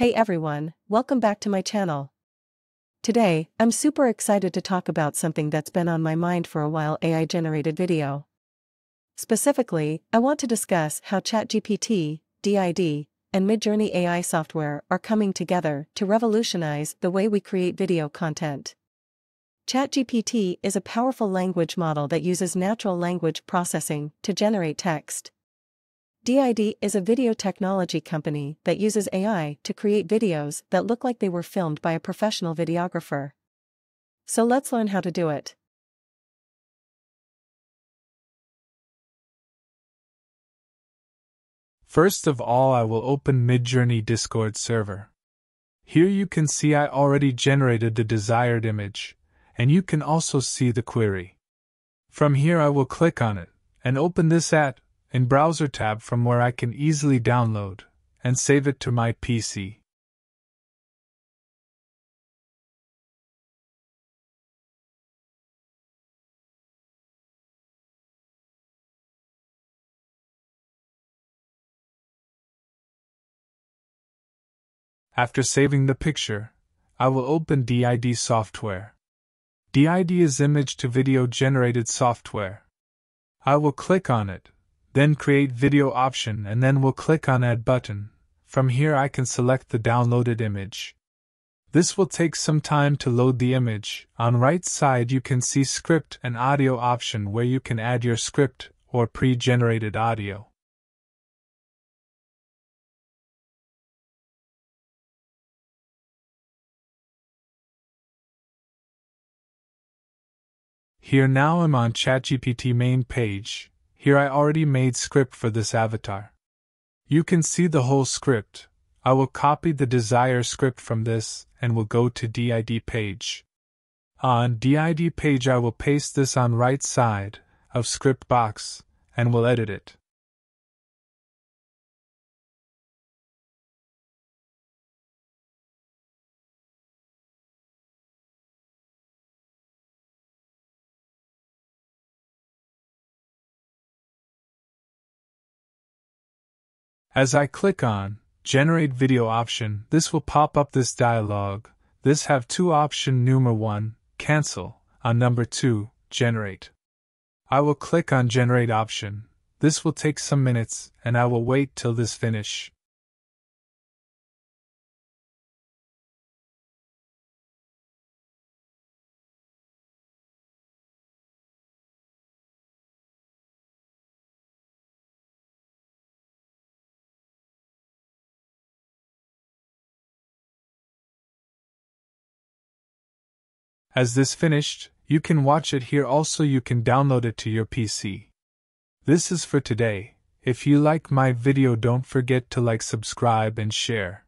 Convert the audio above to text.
Hey everyone, welcome back to my channel. Today, I'm super excited to talk about something that's been on my mind for a while: AI-generated video. Specifically, I want to discuss how ChatGPT, DID, and Midjourney AI software are coming together to revolutionize the way we create video content. ChatGPT is a powerful language model that uses natural language processing to generate text. DID is a video technology company that uses AI to create videos that look like they were filmed by a professional videographer. So let's learn how to do it. First of all, I will open Midjourney Discord server. Here you can see I already generated the desired image, and you can also see the query. From here I will click on it, and open this in Browser tab from where I can easily download and save it to my PC. After saving the picture, I will open DID software. DID is image to video generated software. I will click on it, then create video option, and then we'll click on add button. From here I can select the downloaded image. This will take some time to load the image. On right side you can see script and audio option where you can add your script or pre-generated audio. Here now I'm on ChatGPT main page. Here I already made script for this avatar. You can see the whole script. I will copy the desired script from this and will go to DID page. On DID page I will paste this on right side of script box and will edit it. As I click on Generate Video option, this will pop up this dialog. This have two option: number 1, cancel, on number 2, generate. I will click on Generate option. This will take some minutes and I will wait till this finish. As this finished, you can watch it here. Also you can download it to your PC. This is for today. If you like my video, don't forget to like, subscribe and share.